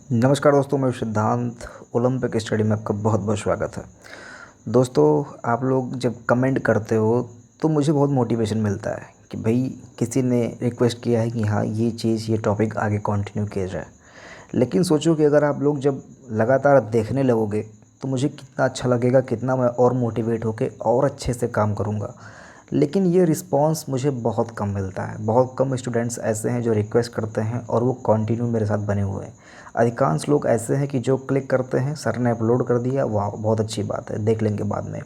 नमस्कार दोस्तों, मैं सिद्धांत। ओलंपिक स्टडी में आपका बहुत बहुत स्वागत है। दोस्तों, आप लोग जब कमेंट करते हो तो मुझे बहुत मोटिवेशन मिलता है कि भाई किसी ने रिक्वेस्ट किया है कि हाँ ये चीज़ ये टॉपिक आगे कंटिन्यू किया जाए। लेकिन सोचो कि अगर आप लोग जब लगातार देखने लगोगे तो मुझे कितना अच्छा लगेगा, कितना मैं और मोटिवेट होके और अच्छे से काम करूँगा। लेकिन ये रिस्पांस मुझे बहुत कम मिलता है। बहुत कम स्टूडेंट्स ऐसे हैं जो रिक्वेस्ट करते हैं और वो कंटिन्यू मेरे साथ बने हुए हैं। अधिकांश लोग ऐसे हैं कि जो क्लिक करते हैं, सर ने अपलोड कर दिया, वाह बहुत अच्छी बात है, देख लेंगे बाद में।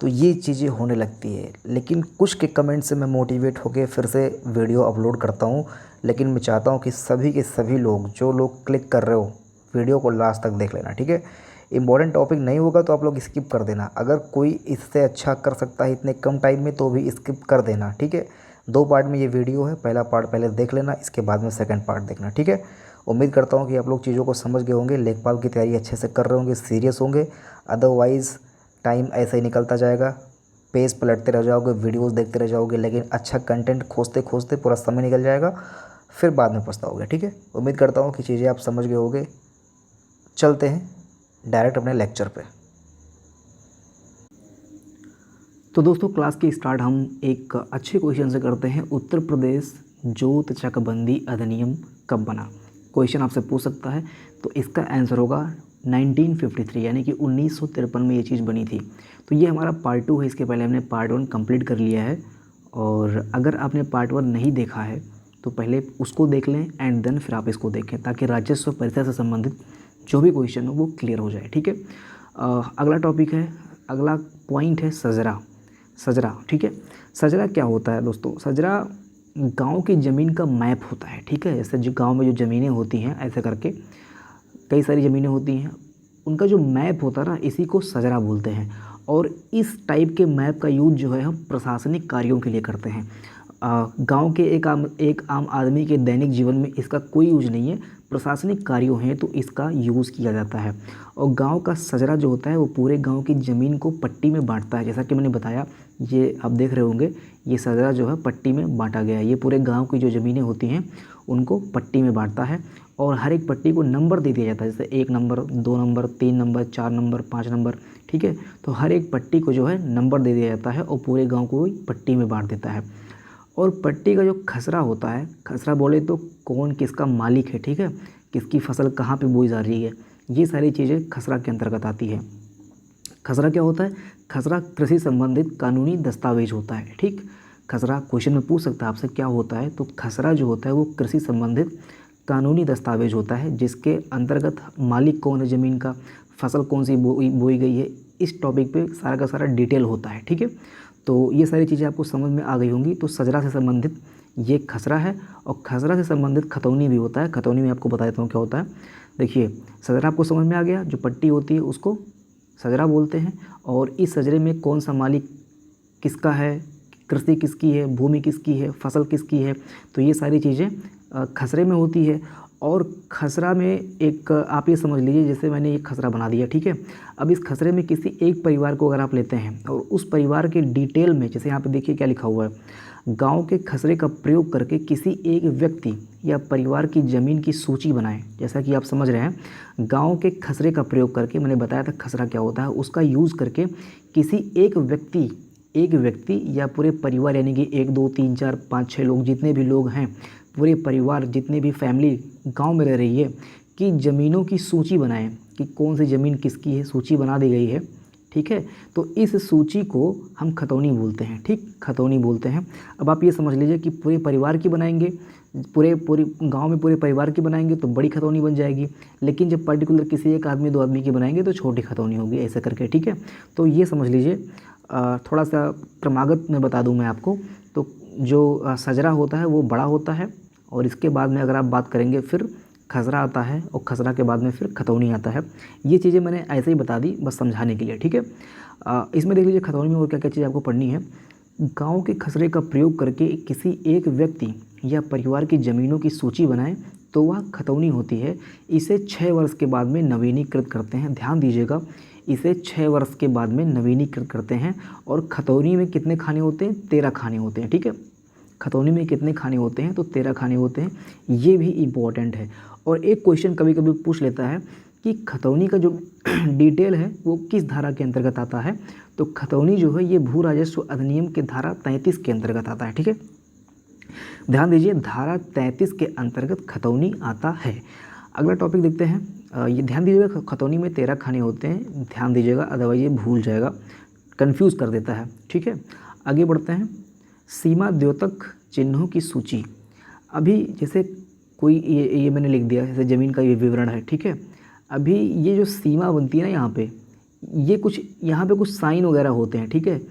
तो ये चीज़ें होने लगती है। लेकिन कुछ के कमेंट से मैं मोटिवेट होकर फिर से वीडियो अपलोड करता हूँ। लेकिन मैं चाहता हूँ कि सभी के सभी लोग, जो लोग क्लिक कर रहे हो, वीडियो को लास्ट तक देख लेना, ठीक है। इम्पॉर्टेंट टॉपिक नहीं होगा तो आप लोग स्किप कर देना। अगर कोई इससे अच्छा कर सकता है इतने कम टाइम में तो भी स्किप कर देना, ठीक है। 2 पार्ट में ये वीडियो है, पहला पार्ट पहले देख लेना, इसके बाद में सेकंड पार्ट देखना, ठीक है। उम्मीद करता हूँ कि आप लोग चीज़ों को समझ गए होंगे, लेखपाल की तैयारी अच्छे से कर रहे होंगे, सीरियस होंगे। अदरवाइज़ टाइम ऐसे ही निकलता जाएगा, पेज पलटते रह जाओगे, वीडियोस देखते रह जाओगे, लेकिन अच्छा कंटेंट खोजते खोजते पूरा समय निकल जाएगा, फिर बाद में पछताओगे, ठीक है। उम्मीद करता हूँ कि चीज़ें आप समझ गए होंगे। चलते हैं डायरेक्ट अपने लेक्चर पे। तो दोस्तों, क्लास की स्टार्ट हम एक अच्छे क्वेश्चन से करते हैं। उत्तर प्रदेश जोत चकबंदी अधिनियम कब बना? क्वेश्चन आपसे पूछ सकता है। तो इसका आंसर होगा 1953, यानी कि 1953 में ये चीज़ बनी थी। तो ये हमारा पार्ट 2 है। इसके पहले हमने पार्ट 1 कंप्लीट कर लिया है। और अगर आपने पार्ट 1 नहीं देखा है तो पहले उसको देख लें एंड देन फिर आप इसको देखें, ताकि राजस्व परिषद से संबंधित जो भी क्वेश्चन हो वो क्लियर हो जाए, ठीक है। अगला टॉपिक है, अगला पॉइंट है सजरा। सजरा, ठीक है। सजरा क्या होता है दोस्तों? सजरा गांव की ज़मीन का मैप होता है, ठीक है। जैसे जो गांव में जो ज़मीनें होती हैं, ऐसे करके कई सारी ज़मीनें होती हैं, उनका जो मैप होता है ना, इसी को सजरा बोलते हैं। और इस टाइप के मैप का यूज़ जो है हम प्रशासनिक कार्यों के लिए करते हैं। गांव के एक आम आदमी के दैनिक जीवन में इसका कोई यूज नहीं है, प्रशासनिक कार्यों हैं तो इसका यूज़ किया जाता है। और गांव का सजरा जो होता है वो पूरे गांव की ज़मीन को पट्टी में बांटता है। जैसा कि मैंने बताया, ये आप देख रहे होंगे, ये सजरा जो है पट्टी में बांटा गया है। ये पूरे गांव की जो ज़मीनें होती हैं उनको पट्टी में बांटता है। और हर एक पट्टी को नंबर दे दिया जाता है, जैसे 1 number, 2 number, 3 number, 4 number, 5 number, ठीक है। तो हर एक पट्टी को जो है नंबर दे दिया जाता है और पूरे गाँव को पट्टी में बांट देता है। और पट्टी का जो खसरा होता है, खसरा बोले तो कौन किसका मालिक है, ठीक है, किसकी फसल कहाँ पे बोई जा रही है, ये सारी चीज़ें खसरा के अंतर्गत आती है। खसरा क्या होता है? खसरा कृषि संबंधित कानूनी दस्तावेज होता है, ठीक। खसरा क्वेश्चन में पूछ सकता है आपसे क्या होता है, तो खसरा जो होता है वो कृषि संबंधित कानूनी दस्तावेज होता है, जिसके अंतर्गत मालिक कौन है ज़मीन का, फसल कौन सी बोई गई है, इस टॉपिक पे सारा का सारा डिटेल होता है, ठीक है। तो ये सारी चीज़ें आपको समझ में आ गई होंगी। तो सजरा से संबंधित ये खसरा है। और खसरा से संबंधित खतौनी भी होता है। खतौनी में आपको बता देता हूँ क्या होता है। देखिए, सजरा आपको समझ में आ गया, जो पट्टी होती है उसको सजरा बोलते हैं। और इस सजरे में कौन सा मालिक किसका है, कृषि किसकी है, भूमि किसकी है, फसल किसकी है, तो ये सारी चीज़ें खसरे में होती है। और खसरा में एक आप ये समझ लीजिए, जैसे मैंने एक खसरा बना दिया, ठीक है। अब इस खसरे में किसी एक परिवार को अगर आप लेते हैं और उस परिवार के डिटेल में, जैसे यहाँ पे देखिए क्या लिखा हुआ है, गांव के खसरे का प्रयोग करके किसी एक व्यक्ति या परिवार की ज़मीन की सूची बनाएं। जैसा कि आप समझ रहे हैं, गांव के खसरे का प्रयोग करके, मैंने बताया था खसरा क्या होता है, उसका यूज़ करके किसी एक व्यक्ति या पूरे परिवार, यानी कि 1 2 3 4 5 6 लोग, जितने भी लोग हैं, पूरे परिवार, जितने भी फैमिली गांव में रह रही है, कि ज़मीनों की सूची बनाएं कि कौन सी ज़मीन किसकी है। सूची बना दी गई है, ठीक है। तो इस सूची को हम खतौनी बोलते हैं, ठीक, खतौनी बोलते हैं। अब आप ये समझ लीजिए कि पूरे परिवार की बनाएंगे, पूरे गांव में पूरे परिवार की बनाएंगे तो बड़ी खतौनी बन जाएगी। लेकिन जब पर्टिकुलर किसी एक आदमी 2 आदमी की बनाएंगे तो छोटी खतौनी होगी, ऐसे करके, ठीक है। तो ये समझ लीजिए। थोड़ा सा क्रमागत में बता दूं मैं आपको, तो जो सजरा होता है वो बड़ा होता है। और इसके बाद में अगर आप बात करेंगे, फिर खसरा आता है, और खसरा के बाद में फिर खतौनी आता है। ये चीज़ें मैंने ऐसे ही बता दी बस समझाने के लिए, ठीक है। इसमें देख लीजिए खतौनी में और क्या क्या चीज़ आपको पढ़नी है। गांव के खसरे का प्रयोग करके किसी एक व्यक्ति या परिवार की ज़मीनों की सूची बनाएं तो वह खतौनी होती है। इसे 6 वर्ष के बाद में नवीनीकृत करते हैं। ध्यान दीजिएगा, इसे 6 वर्ष के बाद में नवीनीकृत करते हैं। और खतौनी में कितने खाने होते हैं? 13 खाने होते हैं, ठीक है। खतौनी में कितने खाने होते हैं, तो 13 खाने होते हैं, ये भी इम्पॉर्टेंट है। और एक क्वेश्चन कभी कभी पूछ लेता है कि खतौनी का जो डिटेल है वो किस धारा के अंतर्गत आता है, तो खतौनी जो है ये भू राजस्व अधिनियम के धारा 33 के अंतर्गत आता है। ठीक है, ध्यान दीजिए, धारा 33 के अंतर्गत खतौनी आता है। अगला टॉपिक देखते हैं। ये ध्यान दीजिएगा, खतौनी में 13 खाने होते हैं, ध्यान दीजिएगा, अदरवाइज ये भूल जाएगा, कंफ्यूज कर देता है। ठीक है, आगे बढ़ते हैं। सीमा द्योतक चिन्हों की सूची। अभी जैसे कोई ये मैंने लिख दिया, जैसे ज़मीन का ये विवरण है। ठीक है, अभी ये जो सीमा बनती है ना यहाँ पे, ये कुछ यहाँ पे कुछ साइन वगैरह होते हैं। ठीक है,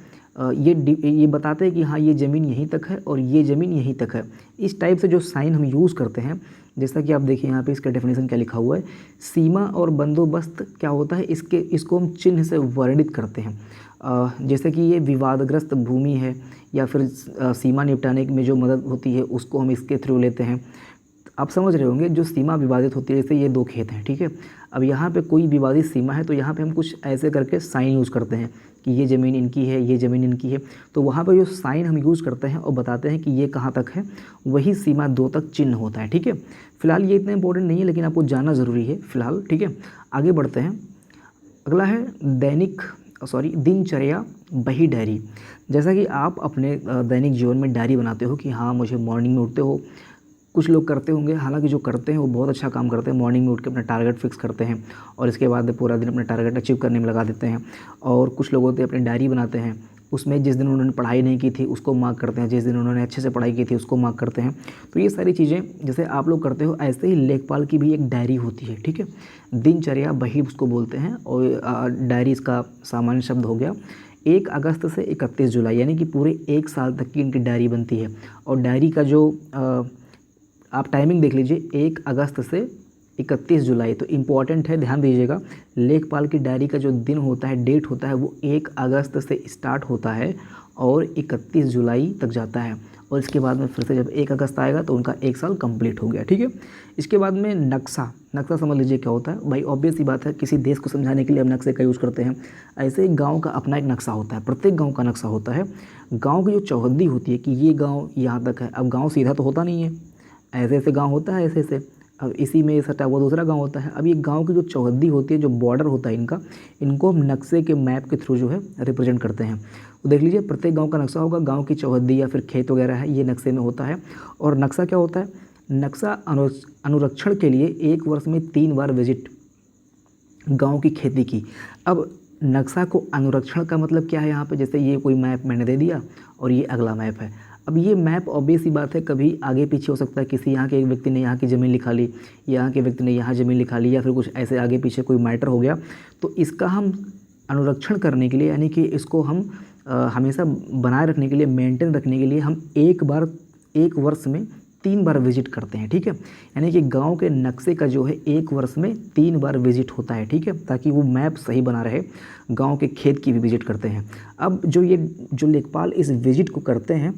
ये बताते हैं कि हाँ ये ज़मीन यहीं तक है और ये ज़मीन यहीं तक है। इस टाइप से जो साइन हम यूज़ करते हैं, जैसा कि आप देखिए यहाँ पे इसका डेफिनेशन क्या लिखा हुआ है, सीमा और बंदोबस्त क्या होता है, इसको हम चिन्ह से वर्णित करते हैं। जैसे कि ये विवादग्रस्त भूमि है या फिर सीमा निपटाने में जो मदद होती है उसको हम इसके थ्रू लेते हैं। आप समझ रहे होंगे, जो सीमा विवादित होती है, जैसे ये 2 खेत हैं। ठीक है, अब यहाँ पे कोई विवादित सीमा है तो यहाँ पे हम कुछ ऐसे करके साइन यूज़ करते हैं कि ये ज़मीन इनकी है, ये ज़मीन इनकी है, तो वहाँ पे जो साइन हम यूज़ करते हैं और बताते हैं कि ये कहाँ तक है, वही सीमा 2 तक चिन्ह होता है। ठीक है, फिलहाल ये इतना इंपॉर्टेंट नहीं है लेकिन आपको जानना ज़रूरी है फिलहाल। ठीक है, आगे बढ़ते हैं। अगला है दिनचर्या बही डायरी। जैसा कि आप अपने दैनिक जीवन में डायरी बनाते हो कि हाँ मुझे मॉर्निंग में उठते हो, कुछ लोग करते होंगे, हालांकि जो करते हैं वो बहुत अच्छा काम करते हैं, मॉर्निंग में उठ के अपना टारगेट फिक्स करते हैं और इसके बाद पूरा दिन अपना टारगेट अचीव करने में लगा देते हैं। और कुछ लोग होते हैं अपनी डायरी बनाते हैं, उसमें जिस दिन उन्होंने पढ़ाई नहीं की थी उसको मार्क करते हैं, जिस दिन उन्होंने अच्छे से पढ़ाई की थी उसको मार्क करते हैं। तो ये सारी चीज़ें जैसे आप लोग करते हो, ऐसे ही लेखपाल की भी एक डायरी होती है। ठीक है, दिनचर्या बही उसको बोलते हैं और डायरी इसका सामान्य शब्द हो गया। 1 अगस्त से 31 जुलाई यानी कि पूरे 1 साल तक की इनकी डायरी बनती है। और डायरी का जो आप टाइमिंग देख लीजिए, 1 अगस्त से 31 जुलाई, तो इम्पॉर्टेंट है, ध्यान दीजिएगा। लेखपाल की डायरी का जो दिन होता है, डेट होता है, वो 1 अगस्त से स्टार्ट होता है और 31 जुलाई तक जाता है। और इसके बाद में फिर से जब 1 अगस्त आएगा तो उनका 1 साल कंप्लीट हो गया। ठीक है, इसके बाद में नक्शा समझ लीजिए क्या होता है। भाई ऑब्वियस ही बात है, किसी देश को समझाने के लिए हम नक्शे का यूज़ करते हैं। ऐसे ही गाँव का अपना एक नक्शा होता है, प्रत्येक गाँव का नक्शा होता है। गाँव की जो चौहद्दी होती है कि ये गाँव यहाँ तक है। अब गाँव सीधा तो होता नहीं है, ऐसे ऐसे गांव होता है, ऐसे ऐसे, अब इसी में सटा हुआ दूसरा गांव होता है। अब ये गांव की जो चौहद्दी होती है, जो बॉर्डर होता है इनको हम नक्शे के मैप के थ्रू जो है रिप्रेजेंट करते हैं। तो देख लीजिए, प्रत्येक गांव का नक्शा होगा, गांव की चौहद्दी या फिर खेत वगैरह है, ये नक्शे में होता है। और नक्शा क्या होता है, नक्शा अनुरक्षण के लिए 1 वर्ष में 3 बार विजिट गाँव की खेती की। अब नक्शा को अनुरक्षण का मतलब क्या है यहाँ पे, जैसे ये कोई मैप मैंने दे दिया और ये अगला मैप है। अब ये मैप ऑब्वियस ही बात है कभी आगे पीछे हो सकता है, किसी यहाँ के एक व्यक्ति ने यहाँ की ज़मीन लिखा ली, यहाँ के व्यक्ति ने यहाँ ज़मीन लिखा ली, या फिर कुछ ऐसे आगे पीछे कोई मैटर हो गया। तो इसका हम अनुरक्षण करने के लिए, यानी कि इसको हम हमेशा बनाए रखने के लिए, मेंटेन रखने के लिए हम 1 वर्ष में 3 बार विजिट करते हैं। ठीक है, यानी कि गांव के नक्शे का जो है 1 वर्ष में 3 बार विजिट होता है। ठीक है, ताकि वो मैप सही बना रहे। गांव के खेत की भी विजिट करते हैं। अब जो लेखपाल इस विजिट को करते हैं,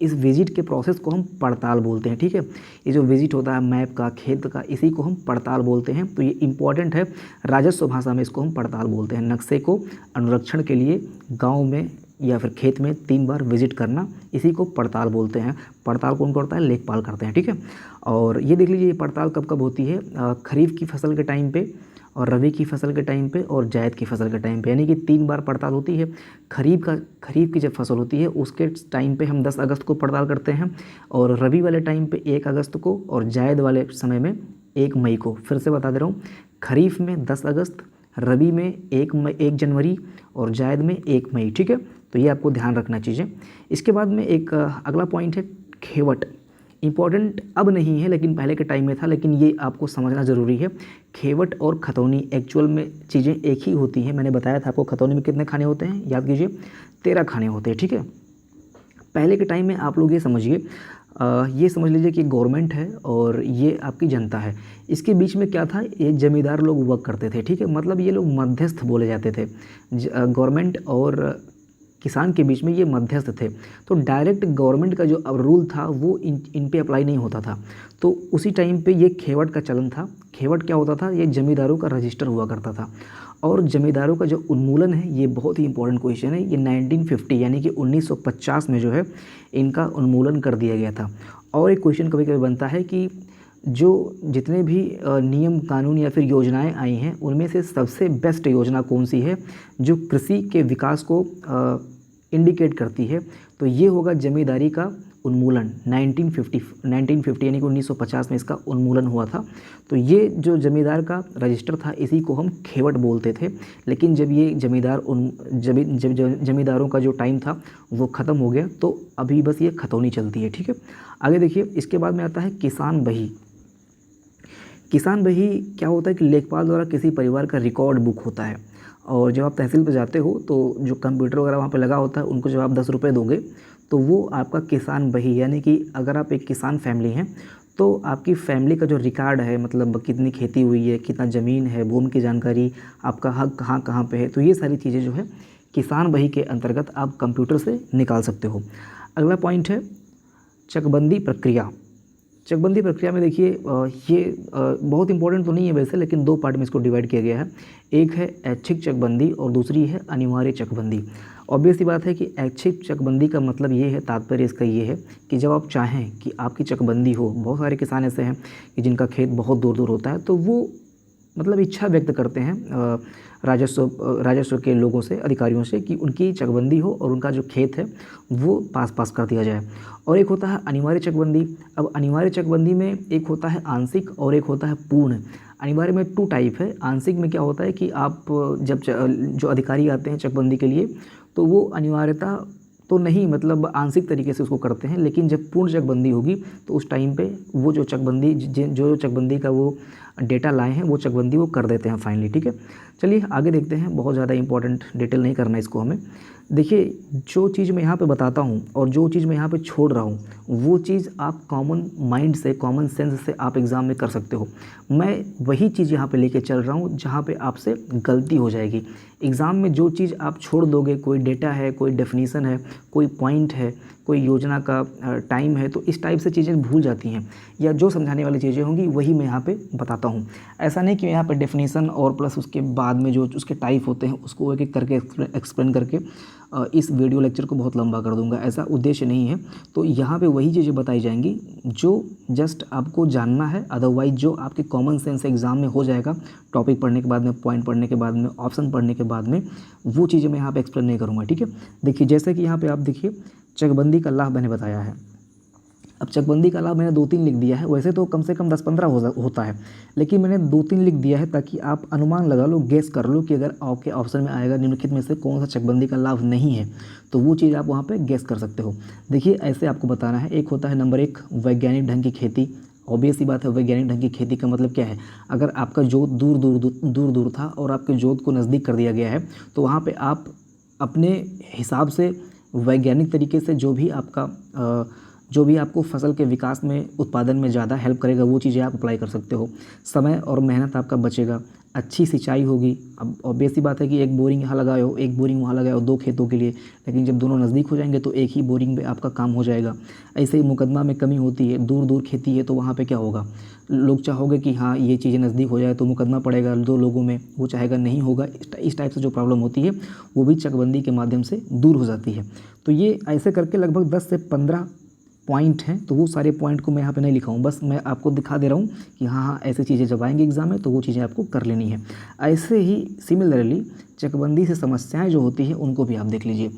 इस विजिट के प्रोसेस को हम पड़ताल बोलते हैं। ठीक है, ये जो विजिट होता है मैप का, खेत का, इसी को हम पड़ताल बोलते हैं। तो ये इंपॉर्टेंट है, राजस्व भाषा में इसको हम पड़ताल बोलते हैं। नक्शे को अनुरक्षण के लिए गाँव में या फिर खेत में 3 बार विजिट करना, इसी को पड़ताल बोलते हैं। पड़ताल कौन करता है, लेखपाल करते हैं। ठीक है, और ये देख लीजिए, ये पड़ताल कब कब होती है, खरीफ की फसल के टाइम पे और रबी की फसल के टाइम पे और जायद की फसल के टाइम पे, यानी कि 3 बार पड़ताल होती है। खरीफ की जब फसल होती है उसके टाइम पे हम 10 अगस्त को पड़ताल करते हैं, और रबी वाले टाइम पे 1 अगस्त को, और जायद वाले समय में 1 मई को। फिर से बता दे रहा हूँ, खरीफ में 10 अगस्त, रबी में 1 जनवरी और जायद में 1 मई। ठीक है, तो ये आपको ध्यान रखना चीज़ें। इसके बाद में एक अगला पॉइंट है खेवट। इम्पॉर्टेंट अब नहीं है लेकिन पहले के टाइम में था, लेकिन ये आपको समझना ज़रूरी है। खेवट और खतौनी एक्चुअल में चीज़ें एक ही होती हैं। मैंने बताया था आपको, खतौनी में कितने खाने होते हैं, याद कीजिए 13 खाने होते हैं। ठीक है, पहले के टाइम में आप लोग ये समझिए, ये समझ लीजिए कि गवर्नमेंट है और ये आपकी जनता है। इसके बीच में क्या था, ये जमींदार लोग वर्क करते थे। ठीक है, मतलब ये लोग मध्यस्थ बोले जाते थे। गवर्नमेंट और किसान के बीच में ये मध्यस्थ थे। तो डायरेक्ट गवर्नमेंट का जो अब रूल था वो इन पे अप्लाई नहीं होता था। तो उसी टाइम पे ये खेवट का चलन था। खेवट क्या होता था, ये जमींदारों का रजिस्टर हुआ करता था। और जमींदारों का जो उन्मूलन है ये बहुत ही इंपॉर्टेंट क्वेश्चन है। ये 1950 यानी कि 1950 में जो है इनका उन्मूलन कर दिया गया था। और एक क्वेश्चन कभी कभी बनता है कि जो जितने भी नियम कानून या फिर योजनाएं आई हैं उनमें से सबसे बेस्ट योजना कौन सी है जो कृषि के विकास को इंडिकेट करती है, तो ये होगा जमींदारी का उन्मूलन। 1950 यानी कि 1950 में इसका उन्मूलन हुआ था। तो ये जो जमींदार का रजिस्टर था इसी को हम खेवट बोलते थे, लेकिन जब ये जमींदारों का जो टाइम था वो ख़त्म हो गया तो अभी बस ये खतौनी चलती है। ठीक है, आगे देखिए, इसके बाद में आता है किसान बही। किसान बही क्या होता है कि लेखपाल द्वारा किसी परिवार का रिकॉर्ड बुक होता है, और जब आप तहसील पर जाते हो तो जो कंप्यूटर वगैरह वहाँ पे लगा होता है उनको जब आप 10 रुपये दोगे तो वो आपका किसान बही, यानी कि अगर आप एक किसान फैमिली हैं तो आपकी फैमिली का जो रिकॉर्ड है, मतलब कितनी खेती हुई है, कितना ज़मीन है, भूमि की जानकारी, आपका हक कहाँ कहाँ पे है, तो ये सारी चीज़ें जो है किसान बही के अंतर्गत आप कंप्यूटर से निकाल सकते हो। अगला पॉइंट है चकबंदी प्रक्रिया। चकबंदी प्रक्रिया में देखिए ये बहुत इंपॉर्टेंट तो नहीं है वैसे, लेकिन दो पार्ट में इसको डिवाइड किया गया है। एक है ऐच्छिक चकबंदी और दूसरी है अनिवार्य चकबंदी। ऑब्वियस सी बात है कि ऐच्छिक चकबंदी का मतलब ये है, तात्पर्य इसका ये है कि जब आप चाहें कि आपकी चकबंदी हो, बहुत सारे किसान ऐसे हैं कि जिनका खेत बहुत दूर दूर होता है, तो वो मतलब इच्छा व्यक्त करते हैं राजस्व के लोगों से, अधिकारियों से, कि उनकी चकबंदी हो और उनका जो खेत है वो पास कर दिया जाए। और एक होता है अनिवार्य चकबंदी। अब अनिवार्य चकबंदी में एक होता है आंशिक और एक होता है पूर्ण। अनिवार्य में 2 टाइप है। आंशिक में क्या होता है कि आप जब जो अधिकारी आते हैं चकबंदी के लिए तो वो अनिवार्यता तो नहीं, मतलब आंशिक तरीके से उसको करते हैं, लेकिन जब पूर्ण चकबंदी होगी तो उस टाइम पे वो जो चकबंदी का वो डेटा लाए हैं वो चकबंदी वो कर देते हैं फाइनली। ठीक है, चलिए आगे देखते हैं। बहुत ज़्यादा इंपॉर्टेंट डिटेल नहीं करना इसको हमें। देखिए, जो चीज़ मैं यहाँ पे बताता हूँ और जो चीज़ मैं यहाँ पे छोड़ रहा हूँ वो चीज़ आप कॉमन माइंड से, कॉमन सेंस से आप एग्ज़ाम में कर सकते हो। मैं वही चीज़ यहाँ पे लेके चल रहा हूँ जहाँ पे आपसे गलती हो जाएगी। एग्ज़ाम में जो चीज़ आप छोड़ दोगे, कोई डेटा है, कोई डेफिनीसन है, कोई पॉइंट है, कोई योजना का टाइम है, तो इस टाइप से चीज़ें भूल जाती हैं, या जो समझाने वाली चीज़ें होंगी वही मैं यहाँ पे बताता हूँ। ऐसा नहीं कि मैं यहाँ पे डेफिनीसन और प्लस उसके बाद में जो उसके टाइप होते हैं उसको एक एक करके एक्सप्लेन करके इस वीडियो लेक्चर को बहुत लंबा कर दूंगा, ऐसा उद्देश्य नहीं है। तो यहाँ पे वही चीज़ें बताई जाएंगी जो जस्ट आपको जानना है, अदरवाइज जो आपके कॉमन सेंस एग्ज़ाम में हो जाएगा, टॉपिक पढ़ने के बाद में, पॉइंट पढ़ने के बाद में, ऑप्शन पढ़ने के बाद में, वो चीज़ें मैं यहाँ पे एक्सप्लेन नहीं करूँगा। ठीक है, देखिए जैसे कि यहाँ पे आप देखिए चकबंदी का लाभ मैंने बताया है। अब चकबंदी का लाभ मैंने 2-3 लिख दिया है, वैसे तो कम से कम 10-15 होता है, लेकिन मैंने 2-3 लिख दिया है ताकि आप अनुमान लगा लो, गेस कर लो कि अगर आपके ऑप्शन में आएगा निम्नलिखित में से कौन सा चकबंदी का लाभ नहीं है, तो वो चीज़ आप वहाँ पे गेस कर सकते हो। देखिए ऐसे आपको बताना है। एक होता है नंबर 1 वैज्ञानिक ढंग की खेती। ऑब्वियस सी बात है, वैज्ञानिक ढंग की खेती का मतलब क्या है, अगर आपका जोत दूर दूर था और आपके जोत को नज़दीक कर दिया गया है तो वहाँ पर आप अपने हिसाब से वैज्ञानिक तरीके से जो भी आपको फसल के विकास में, उत्पादन में ज़्यादा हेल्प करेगा वो चीज़ें आप अप्लाई कर सकते हो। समय और मेहनत आपका बचेगा, अच्छी सिंचाई होगी। अब ऑब्वियस सी बात है कि एक बोरिंग यहाँ लगाए हो, एक बोरिंग वहाँ लगाए हो 2 खेतों के लिए, लेकिन जब दोनों नज़दीक हो जाएंगे तो एक ही बोरिंग पे आपका काम हो जाएगा। ऐसे ही मुकदमा में कमी होती है, दूर दूर खेती है तो वहाँ पे क्या होगा, लोग चाहोगे कि हाँ ये चीज़ें नज़दीक हो जाए तो मुकदमा पड़ेगा 2 लोगों में, वो चाहेगा नहीं होगा। इस टाइप से जो प्रॉब्लम होती है वो भी चकबंदी के माध्यम से दूर हो जाती है। तो ये ऐसे करके लगभग 10 से 15 पॉइंट हैं, तो वो सारे पॉइंट को मैं यहाँ पे नहीं लिखा हूँ, बस मैं आपको दिखा दे रहा हूँ कि हाँ ऐसी चीज़ें जब आएंगी एग्जाम में तो वो चीज़ें आपको कर लेनी है। ऐसे ही सिमिलरली चकबंदी से समस्याएं जो होती हैं उनको भी आप देख लीजिए।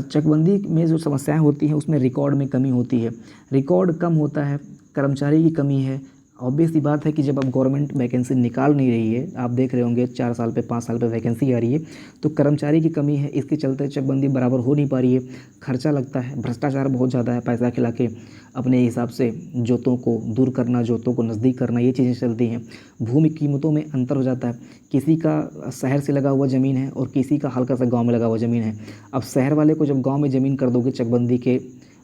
चकबंदी में जो समस्याएं होती हैं उसमें रिकॉर्ड में कमी होती है, रिकॉर्ड कम होता है, कर्मचारी की कमी है। ऑब्वियस सी बात है कि जब अब गवर्नमेंट वैकेंसी निकाल नहीं रही है, आप देख रहे होंगे 4 साल पे 5 साल पे वैकेंसी आ रही है, तो कर्मचारी की कमी है, इसके चलते चकबंदी बराबर हो नहीं पा रही है, खर्चा लगता है, भ्रष्टाचार बहुत ज़्यादा है, पैसा खिला के अपने हिसाब से जोतों को दूर करना, जोतों को नज़दीक करना, ये चीज़ें चलती हैं। भूमि कीमतों में अंतर हो जाता है, किसी का शहर से लगा हुआ ज़मीन है और किसी का हल्का सा गाँव में लगा हुआ ज़मीन है। अब शहर वाले को जब गाँव में ज़मीन कर दोगे चकबंदी के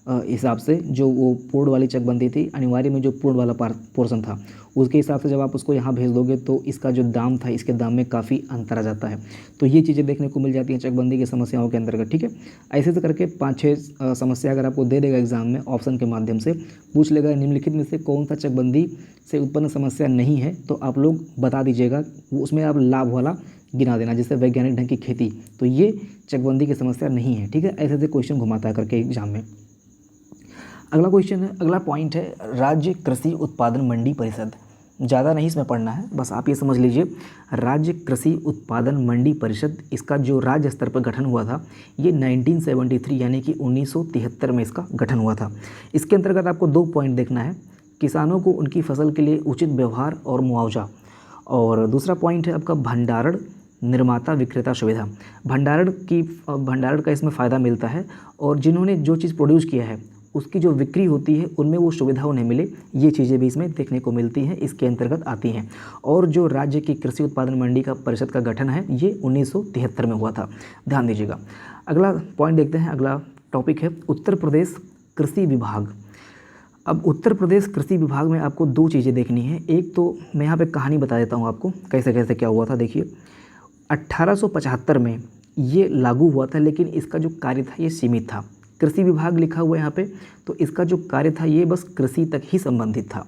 हिसाब से, जो वो पूर्ण वाली चकबंदी थी, अनिवार्य में जो पूर्ण वाला पोर्शन था उसके हिसाब से जब आप उसको यहाँ भेज दोगे तो इसका जो दाम था इसके दाम में काफ़ी अंतर आ जाता है। तो ये चीज़ें देखने को मिल जाती हैं चकबंदी की समस्याओं के अंतर्गत। ठीक है, ऐसे से करके 5-6 समस्या अगर आपको दे देगा एग्जाम में, ऑप्शन के माध्यम से पूछ लेगा निम्नलिखित में से कौन सा चकबंदी से उत्पन्न समस्या नहीं है, तो आप लोग बता दीजिएगा, वो उसमें आप लाभ वाला गिना देना, जैसे वैज्ञानिक ढंग की खेती, तो ये चकबंदी की समस्या नहीं है। ठीक है, ऐसे ऐसे क्वेश्चन घुमाता है करके एग्जाम में। अगला क्वेश्चन है, अगला पॉइंट है राज्य कृषि उत्पादन मंडी परिषद। ज़्यादा नहीं इसमें पढ़ना है, बस आप ये समझ लीजिए राज्य कृषि उत्पादन मंडी परिषद, इसका जो राज्य स्तर पर गठन हुआ था ये 1973 यानी कि 1973 में इसका गठन हुआ था। इसके अंतर्गत आपको 2 पॉइंट देखना है, किसानों को उनकी फसल के लिए उचित व्यवहार और मुआवजा, और दूसरा पॉइंट है आपका भंडारण निर्माता विक्रेता सुविधा। भंडारण का इसमें फ़ायदा मिलता है, और जिन्होंने जो चीज़ प्रोड्यूस किया है उसकी जो बिक्री होती है उनमें वो सुविधा उन्हें मिले, ये चीज़ें भी इसमें देखने को मिलती हैं, इसके अंतर्गत आती हैं। और जो राज्य की कृषि उत्पादन मंडी का परिषद का गठन है ये 1973 में हुआ था, ध्यान दीजिएगा। अगला पॉइंट देखते हैं, अगला टॉपिक है उत्तर प्रदेश कृषि विभाग। अब उत्तर प्रदेश कृषि विभाग में आपको 2 चीज़ें देखनी है। एक तो मैं यहाँ पे कहानी बता देता हूँ आपको कैसे कैसे क्या हुआ था। देखिए 1875 में ये लागू हुआ था, लेकिन इसका जो कार्य था ये सीमित था। कृषि विभाग लिखा हुआ है यहाँ पे, तो इसका जो कार्य था ये बस कृषि तक ही संबंधित था।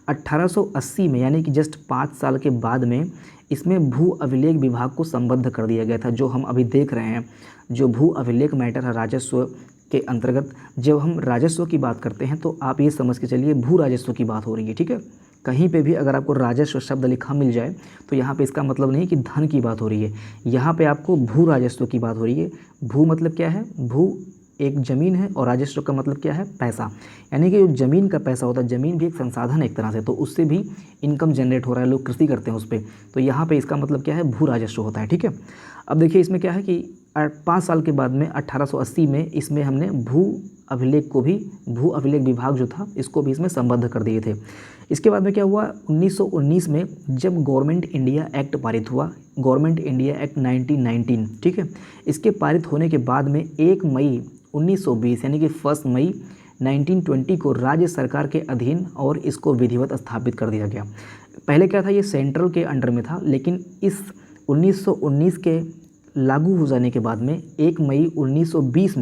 1880 में यानी कि जस्ट 5 साल के बाद में इसमें भू अभिलेख विभाग को संबद्ध कर दिया गया था। जो हम अभी देख रहे हैं, जो भू अभिलेख मैटर है राजस्व के अंतर्गत, जब हम राजस्व की बात करते हैं तो आप ये समझ के चलिए भू राजस्व की बात हो रही है। ठीक है, कहीं पे भी अगर आपको राजस्व शब्द लिखा मिल जाए तो यहाँ पे इसका मतलब नहीं कि धन की बात हो रही है, यहाँ पे आपको भू राजस्व की बात हो रही है। भू मतलब क्या है, भू एक ज़मीन है, और राजस्व का मतलब क्या है, पैसा। यानी कि जो ज़मीन का पैसा होता है, ज़मीन भी एक संसाधन है एक तरह से, तो उससे भी इनकम जनरेट हो रहा है, लोग कृषि करते हैं उस पर, तो यहाँ पे इसका मतलब क्या है, भू राजस्व होता है। ठीक है, अब देखिए इसमें क्या है कि 5 साल के बाद में 1880 में इसमें हमने भू अभिलेख विभाग जो था इसको भी इसमें संबद्ध कर दिए थे। इसके बाद में क्या हुआ, 1919 में जब गवर्नमेंट इंडिया एक्ट पारित हुआ, गवर्नमेंट इंडिया एक्ट 1919, ठीक है, इसके पारित होने के बाद में 1 मई 1920 यानी कि 1 मई 1920 को राज्य सरकार के अधीन और इसको विधिवत स्थापित कर दिया गया। पहले क्या था, ये सेंट्रल के अंडर में था, लेकिन इस 1919 के लागू हो जाने के बाद में 1 मई 1920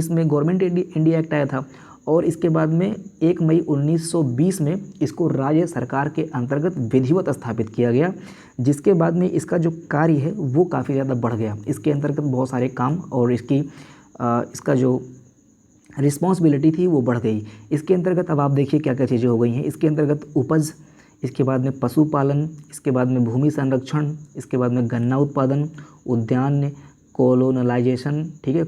में गवर्नमेंट इंडिया एक्ट आया था, और इसके बाद में 1 मई 1920 में इसको राज्य सरकार के अंतर्गत विधिवत स्थापित किया गया, जिसके बाद में इसका जो कार्य है वो काफ़ी ज़्यादा बढ़ गया। इसके अंतर्गत बहुत सारे काम और इसका जो रिस्पॉन्सिबिलिटी थी वो बढ़ गई। इसके अंतर्गत अब आप देखिए क्या क्या चीज़ें हो गई हैं। इसके अंतर्गत उपज, इसके बाद में पशुपालन, इसके बाद में भूमि संरक्षण, इसके बाद में गन्ना उत्पादन, उद्यान, कोलोनाइजेशन, ठीक है,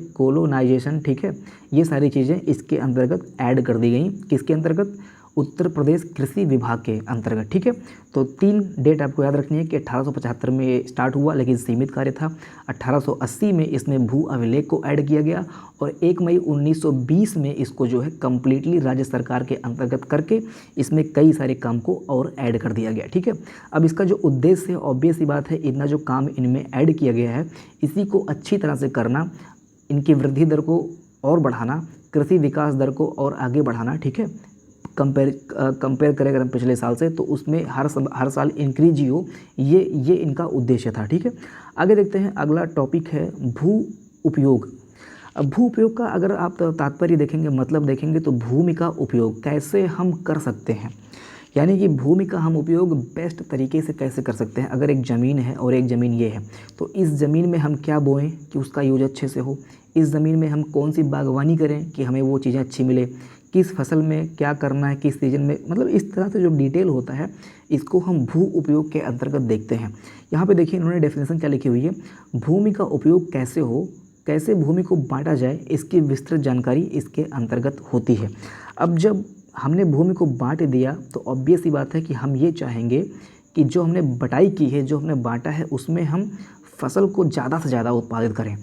ठीक है, ये सारी चीज़ें इसके अंतर्गत ऐड कर दी गई। किसके अंतर्गत, उत्तर प्रदेश कृषि विभाग के अंतर्गत। ठीक है, तो 3 डेट आपको याद रखनी है कि 1875 में स्टार्ट हुआ लेकिन सीमित कार्य था, 1880 में इसमें भू अभिलेख को ऐड किया गया, और 1 मई 1920 में इसको जो है कम्प्लीटली राज्य सरकार के अंतर्गत करके इसमें कई सारे काम को और ऐड कर दिया गया। ठीक है, अब इसका जो उद्देश्य है, ऑब्वियस ही बात है, इतना जो काम इनमें ऐड किया गया है इसी को अच्छी तरह से करना, इनकी वृद्धि दर को और बढ़ाना, कृषि विकास दर को और आगे बढ़ाना। ठीक है, कंपेयर करें अगर हम पिछले साल से, तो उसमें हर साल इंक्रीज ही हो, ये इनका उद्देश्य था। ठीक है, आगे देखते हैं, अगला टॉपिक है भू उपयोग। अब भू उपयोग का अगर आप तात्पर्य देखेंगे, मतलब देखेंगे, तो भूमि का उपयोग कैसे हम कर सकते हैं, यानी कि भूमि का हम उपयोग बेस्ट तरीके से कैसे कर सकते हैं। अगर एक ज़मीन है और एक ज़मीन ये है, तो इस ज़मीन में हम क्या बोएं कि उसका यूज अच्छे से हो, इस ज़मीन में हम कौन सी बागवानी करें कि हमें वो चीज़ें अच्छी मिले, किस फसल में क्या करना है, किस सीजन में, मतलब इस तरह से जो डिटेल होता है इसको हम भू उपयोग के अंतर्गत देखते हैं। यहाँ पे देखिए इन्होंने डेफिनेशन क्या लिखी हुई है, भूमि का उपयोग कैसे हो, कैसे भूमि को बांटा जाए, इसकी विस्तृत जानकारी इसके अंतर्गत होती है। अब जब हमने भूमि को बांट दिया तो ऑब्वियस ही बात है कि हम ये चाहेंगे कि जो हमने बटाई की है, जो हमने बांटा है, उसमें हम फसल को ज़्यादा से ज़्यादा उत्पादित करें।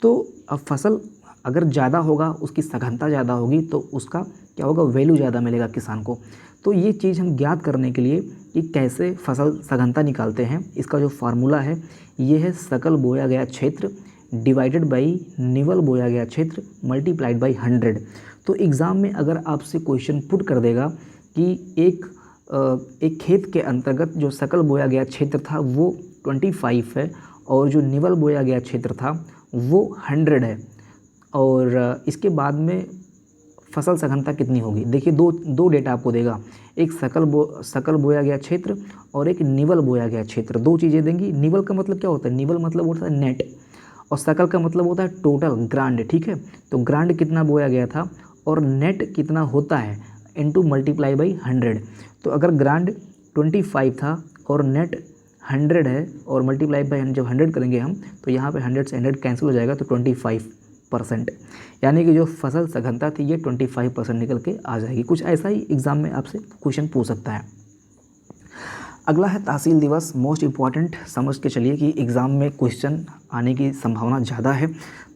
तो अब फसल अगर ज़्यादा होगा, उसकी सघनता ज़्यादा होगी, तो उसका क्या होगा, वैल्यू ज़्यादा मिलेगा किसान को। तो ये चीज़ हम ज्ञात करने के लिए कि कैसे फसल सघनता निकालते हैं, इसका जो फार्मूला है ये है सकल बोया गया क्षेत्र डिवाइडेड बाई निवल बोया गया क्षेत्र मल्टीप्लाइड बाई 100। तो एग्ज़ाम में अगर आपसे क्वेश्चन पुट कर देगा कि एक खेत के अंतर्गत जो सकल बोया गया क्षेत्र था वो 25 है, और जो निवल बोया गया क्षेत्र था वो 100 है, और इसके बाद में फसल सघनता कितनी होगी। देखिए दो डेटा आपको देगा, एक सकल बोया गया क्षेत्र और एक निवल बोया गया क्षेत्र, दो चीज़ें देंगी। निवल का मतलब क्या होता है, निवल मतलब होता है नेट, और सकल का मतलब होता है टोटल ग्रांड, ठीक है। तो ग्रांड कितना बोया गया था और नेट कितना होता है इनटू मल्टीप्लाई बाई 100। तो अगर ग्रांड 25 था और नेट 100 है और मल्टीप्लाई बाई जब 100 करेंगे हम, तो यहाँ पे 100 से 100 कैंसिल हो जाएगा, तो 25%, यानी कि जो फसल सघनता थी ये 25% निकल के आ जाएगी। कुछ ऐसा ही एग्जाम में आपसे क्वेश्चन पूछ सकता है। अगला है तहसील दिवस, मोस्ट इम्पॉर्टेंट, समझ के चलिए कि एग्ज़ाम में क्वेश्चन आने की संभावना ज़्यादा है।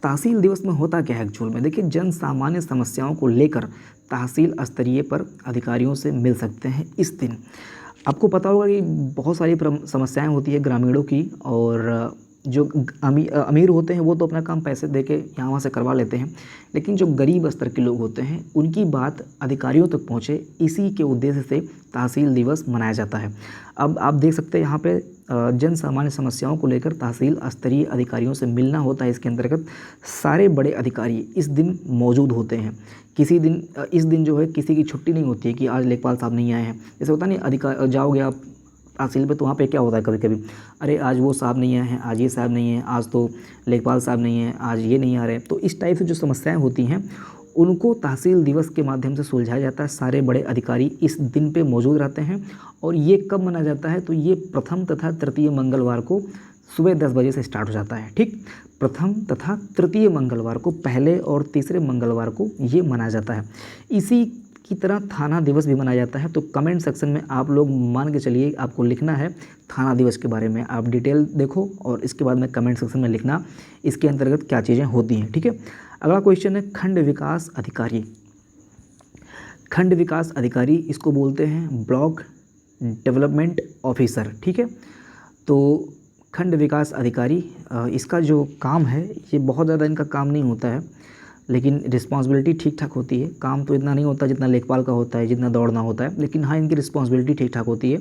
तहसील दिवस में होता क्या है एक्चुअल में, देखिए जन सामान्य समस्याओं को लेकर तहसील स्तरीय पर अधिकारियों से मिल सकते हैं इस दिन। आपको पता होगा कि बहुत सारी समस्याएं होती है ग्रामीणों की, और जो अमीर होते हैं वो तो अपना काम पैसे दे के यहाँ वहाँ से करवा लेते हैं, लेकिन जो गरीब स्तर के लोग होते हैं उनकी बात अधिकारियों तक पहुँचे, इसी के उद्देश्य से तहसील दिवस मनाया जाता है। अब आप देख सकते हैं यहाँ पे जन सामान्य समस्याओं को लेकर तहसील स्तरीय अधिकारियों से मिलना होता है। इसके अंतर्गत सारे बड़े अधिकारी इस दिन मौजूद होते हैं। इस दिन जो है किसी की छुट्टी नहीं होती है कि आज लेखपाल साहब नहीं आए हैं। जैसे होता नहीं, अधिकार जाओगे आप तहसील पे तो वहाँ पे क्या होता है कभी कभी, अरे आज वो साहब नहीं आए हैं, आज ये साहब नहीं है, आज तो लेखपाल साहब नहीं हैं, आज ये नहीं आ रहे। तो इस टाइप से जो समस्याएं होती हैं उनको तहसील दिवस के माध्यम से सुलझाया जाता है। सारे बड़े अधिकारी इस दिन पे मौजूद रहते हैं। और ये कब मनाया जाता है, तो ये प्रथम तथा तृतीय मंगलवार को सुबह 10 बजे से स्टार्ट हो जाता है, ठीक। प्रथम तथा तृतीय मंगलवार को, पहले और तीसरे मंगलवार को ये मनाया जाता है। इसी की तरह थाना दिवस भी मनाया जाता है। तो कमेंट सेक्शन में आप लोग मान के चलिए आपको लिखना है थाना दिवस के बारे में, आप डिटेल देखो और इसके बाद में कमेंट सेक्शन में लिखना इसके अंतर्गत क्या चीज़ें होती हैं, ठीक है। अगला क्वेश्चन है खंड विकास अधिकारी। खंड विकास अधिकारी इसको बोलते हैं ब्लॉक डेवलपमेंट ऑफिसर, ठीक है। तो खंड विकास अधिकारी इसका जो काम है ये बहुत ज़्यादा इनका काम नहीं होता है, लेकिन रिस्पॉन्सिबिलिटी ठीक ठाक होती है। काम तो इतना नहीं होता जितना लेखपाल का होता है, जितना दौड़ना होता है, लेकिन हाँ इनकी रिस्पॉन्सिबिलिटी ठीक ठाक होती है।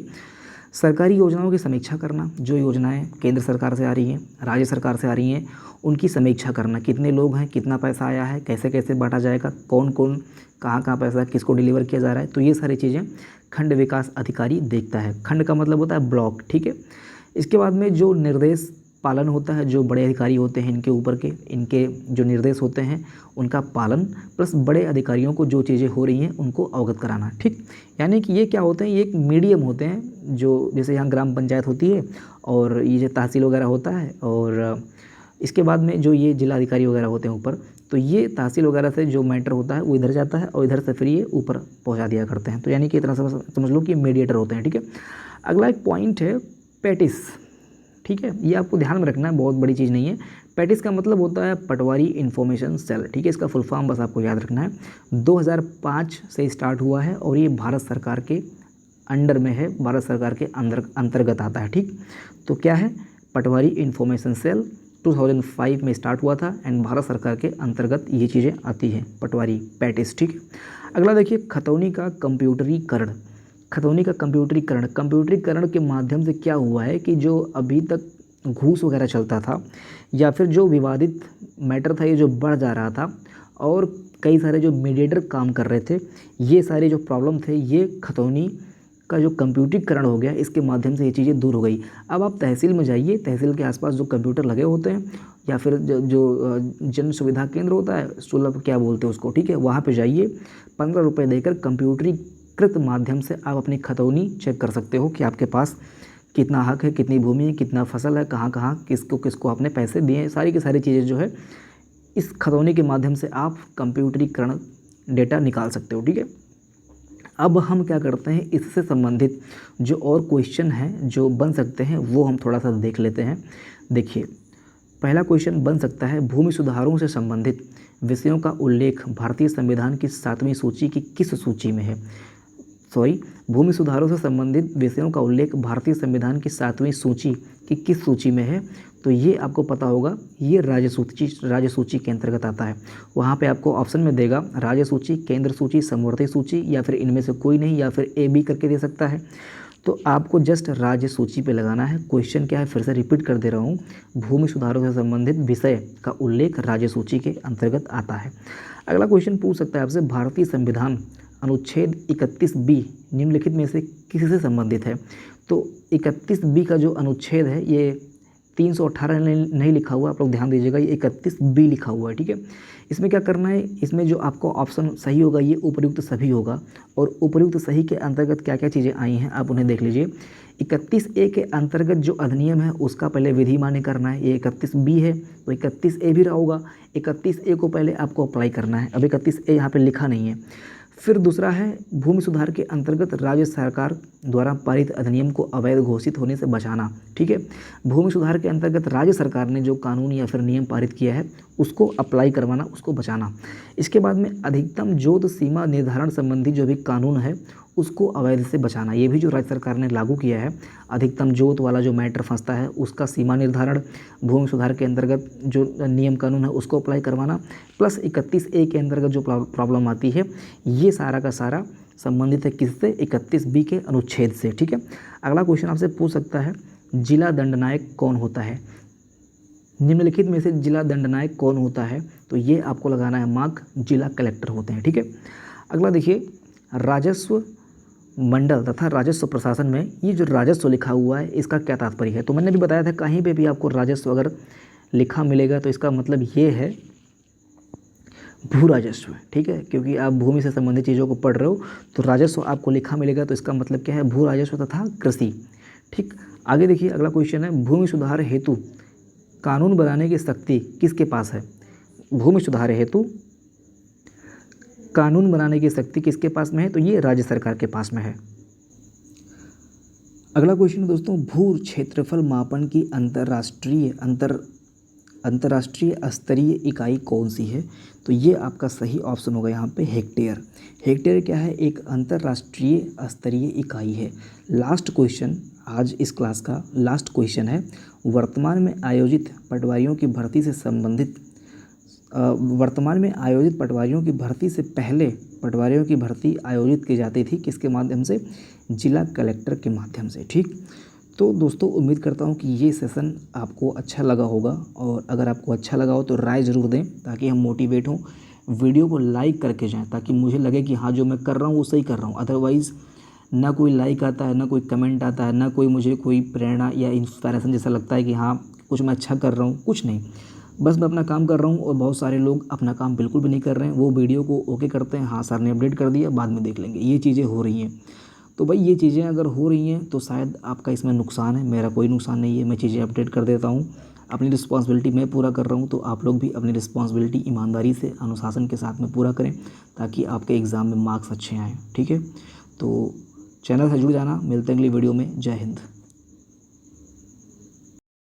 सरकारी योजनाओं की समीक्षा करना, जो योजनाएं केंद्र सरकार से आ रही हैं, राज्य सरकार से आ रही हैं, उनकी समीक्षा करना, कितने लोग हैं, कितना पैसा आया है, कैसे कैसे बांटा जाएगा, कौन कौन कहाँ पैसा किसको डिलीवर किया जा रहा है, तो ये सारी चीज़ें खंड विकास अधिकारी देखता है। खंड का मतलब होता है ब्लॉक, ठीक है। इसके बाद में जो निर्देश पालन होता है, जो बड़े अधिकारी होते हैं इनके ऊपर के, इनके जो निर्देश होते हैं उनका पालन, प्लस बड़े अधिकारियों को जो चीज़ें हो रही हैं उनको अवगत कराना, ठीक। यानी कि ये क्या होते हैं, ये एक मीडियम होते हैं, जो जैसे यहाँ ग्राम पंचायत होती है और ये जो तहसील वगैरह होता है, और इसके बाद में जो ये जिला अधिकारी वगैरह होते हैं ऊपर, तो ये तहसील वगैरह से जो मैटर होता है वो इधर जाता है और इधर से फिर ये ऊपर पहुँचा दिया करते हैं। तो यानी कि इतना समझ लो कि मीडिएटर होते हैं, ठीक है। अगला एक पॉइंट है पैटिस, ठीक है। ये आपको ध्यान में रखना है, बहुत बड़ी चीज़ नहीं है। पैटिस का मतलब होता है पटवारी इन्फॉर्मेशन सेल, ठीक है। इसका फुल फॉर्म बस आपको याद रखना है। 2005 से स्टार्ट हुआ है और ये भारत सरकार के अंडर में है, भारत सरकार के अंतर्गत आता है, ठीक। तो क्या है, पटवारी इन्फॉर्मेशन सेल 2005 में स्टार्ट हुआ था एंड भारत सरकार के अंतर्गत ये चीज़ें आती हैं, पटवारी पैटिस, ठीक। अगला देखिए खतौनी का कंप्यूटरीकरण। खतौनी का कंप्यूटरीकरण के माध्यम से क्या हुआ है कि जो अभी तक घूस वगैरह चलता था या फिर जो विवादित मैटर था ये जो बढ़ जा रहा था और कई सारे जो मीडिएटर काम कर रहे थे, ये सारे जो प्रॉब्लम थे ये खतौनी का जो कंप्यूटरीकरण हो गया इसके माध्यम से ये चीज़ें दूर हो गई। अब आप तहसील में जाइए, तहसील के आसपास जो कंप्यूटर लगे होते हैं या फिर जो जन सुविधा केंद्र होता है, सुलभ क्या बोलते हैं उसको, ठीक है, वहाँ पे जाइए, 15 रुपये देकर कंप्यूटरीकृत माध्यम से आप अपनी खतौनी चेक कर सकते हो कि आपके पास कितना हक है, कितनी भूमि है, कितना फसल है, कहाँ कहाँ किसको किसको आपने पैसे दिए, सारी की सारी चीज़ें जो है इस खतौनी के माध्यम से आप कंप्यूटरीकरण डेटा निकाल सकते हो, ठीक है। अब हम क्या करते हैं, इससे संबंधित जो और क्वेश्चन हैं जो बन सकते हैं वो हम थोड़ा सा देख लेते हैं। देखिए पहला क्वेश्चन बन सकता है, भूमि सुधारों से संबंधित विषयों का उल्लेख भारतीय संविधान की 7वीं सूची की किस सूची में है। भूमि सुधारों से संबंधित विषयों का उल्लेख भारतीय संविधान की 7वीं सूची की किस सूची में है, तो ये आपको पता होगा, ये राज्य सूची के अंतर्गत आता है। वहाँ पे आपको ऑप्शन में देगा राज्य सूची, केंद्र सूची, समवर्ती सूची या फिर इनमें से कोई नहीं, या फिर AB करके दे सकता है। तो आपको जस्ट राज्य सूची पे लगाना है। क्वेश्चन क्या है फिर से रिपीट कर दे रहा हूँ, भूमि सुधारों से संबंधित विषय का उल्लेख राज्य सूची के अंतर्गत आता है। अगला क्वेश्चन पूछ सकता है आपसे, भारतीय संविधान अनुच्छेद 31B निम्नलिखित में से किससे संबंधित है। तो 31B का जो अनुच्छेद है ये 318 नहीं लिखा हुआ, आप लोग ध्यान दीजिएगा, ये 31B लिखा हुआ है, ठीक है। इसमें क्या करना है, इसमें जो आपको ऑप्शन सही होगा ये उपयुक्त सभी होगा, और उपयुक्त सही के अंतर्गत क्या क्या चीज़ें आई हैं आप उन्हें देख लीजिए। 31A के अंतर्गत जो अधिनियम है उसका पहले विधि मान्य करना है, ये 31B है तो 31A भी रहा होगा। 31A को पहले आपको अप्लाई करना है, अब 31A यहाँ पे लिखा नहीं है। फिर दूसरा है, भूमि सुधार के अंतर्गत राज्य सरकार द्वारा पारित अधिनियम को अवैध घोषित होने से बचाना, ठीक है। भूमि सुधार के अंतर्गत राज्य सरकार ने जो कानून या फिर नियम पारित किया है उसको अप्लाई करवाना, उसको बचाना। इसके बाद में अधिकतम जोत सीमा निर्धारण संबंधी जो भी कानून है उसको अवैध से बचाना, ये भी जो राज्य सरकार ने लागू किया है, अधिकतम जोत वाला जो मैटर फंसता है उसका सीमा निर्धारण, भूमि सुधार के अंतर्गत जो नियम कानून है उसको अप्लाई करवाना, प्लस 31A के अंतर्गत जो प्रॉब्लम आती है ये सारा का सारा संबंधित है किससे, 31B के अनुच्छेद से, ठीक है। अगला क्वेश्चन आपसे पूछ सकता है, जिला दंडनायक कौन होता है। निम्नलिखित में से जिला दंडनायक कौन होता है, तो ये आपको लगाना है मार्क, जिला कलेक्टर होते हैं, ठीक है। अगला देखिए, राजस्व मंडल तथा राजस्व प्रशासन में ये जो राजस्व लिखा हुआ है इसका क्या तात्पर्य है। तो मैंने भी बताया था कहीं पे भी आपको राजस्व अगर लिखा मिलेगा तो इसका मतलब ये है भू राजस्व, ठीक है, क्योंकि आप भूमि से संबंधित चीज़ों को पढ़ रहे हो तो राजस्व आपको लिखा मिलेगा तो इसका मतलब क्या है, भू राजस्व तथा कृषि, ठीक। आगे देखिए अगला क्वेश्चन है, भूमि सुधार हेतु कानून बनाने की शक्ति किसके पास है। भूमि सुधार हेतु कानून बनाने की शक्ति किसके पास में है, तो ये राज्य सरकार के पास में है। अगला क्वेश्चन दोस्तों, भू क्षेत्रफल मापन की अंतर्राष्ट्रीय स्तरीय इकाई कौन सी है। तो ये आपका सही ऑप्शन होगा यहाँ पे हेक्टेयर। हेक्टेयर क्या है, एक अंतर्राष्ट्रीय स्तरीय इकाई है। लास्ट क्वेश्चन आज इस क्लास का लास्ट क्वेश्चन है, वर्तमान में आयोजित पटवारियों की भर्ती से पहले पटवारियों की भर्ती आयोजित की जाती थी किसके माध्यम से, जिला कलेक्टर के माध्यम से, ठीक। तो दोस्तों उम्मीद करता हूँ कि ये सेशन आपको अच्छा लगा होगा, और अगर आपको अच्छा लगा हो तो राय ज़रूर दें ताकि हम मोटिवेट हों। वीडियो को लाइक करके जाएं ताकि मुझे लगे कि हाँ जो मैं कर रहा हूँ वो सही कर रहा हूँ। अदरवाइज़ ना कोई लाइक आता है, ना कोई कमेंट आता है, ना कोई मुझे कोई प्रेरणा या इंस्पिरेशन जैसा लगता है कि हाँ कुछ मैं अच्छा कर रहा हूँ, कुछ नहीं, बस मैं अपना काम कर रहा हूँ। और बहुत सारे लोग अपना काम बिल्कुल भी नहीं कर रहे हैं, वो वीडियो को ओके करते हैं, हाँ सर ने अपडेट कर दिया बाद में देख लेंगे, ये चीज़ें हो रही हैं। तो भाई ये चीज़ें अगर हो रही हैं तो शायद आपका इसमें नुकसान है, मेरा कोई नुकसान नहीं है, मैं चीज़ें अपडेट कर देता हूँ, अपनी रिस्पॉन्सिबिलिटी मैं पूरा कर रहा हूँ। तो आप लोग भी अपनी रिस्पॉन्सिबिलिटी ईमानदारी से अनुशासन के साथ में पूरा करें ताकि आपके एग्ज़ाम में मार्क्स अच्छे आएँ, ठीक है। तो चैनल से जुड़ जाना, मिलते हैं अगली वीडियो में, जय हिंद।